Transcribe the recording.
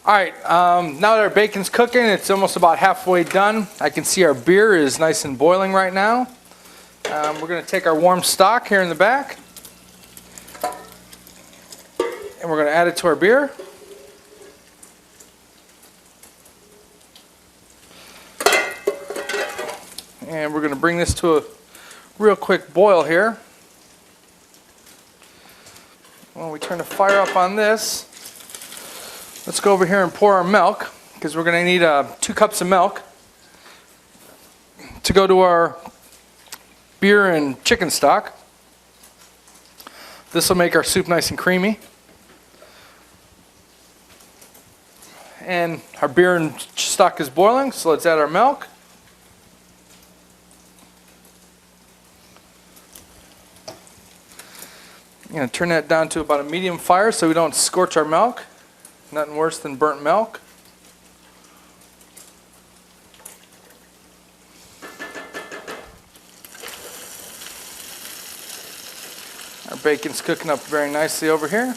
Alright, now that our bacon's cooking, it's almost about halfway done. I can see our beer is nice and boiling right now. We're going to take our warm stock here in the back. And we're going to add it to our beer. And we're going to bring this to a real quick boil here. When we turn the fire up on this, let's go over here and pour our milk, because we're going to need 2 cups of milk to go to our beer and chicken stock. This will make our soup nice and creamy. And our beer and stock is boiling, so let's add our milk. I'm going to turn that down to about a medium fire so we don't scorch our milk. Nothing worse than burnt milk. Our bacon's cooking up very nicely over here.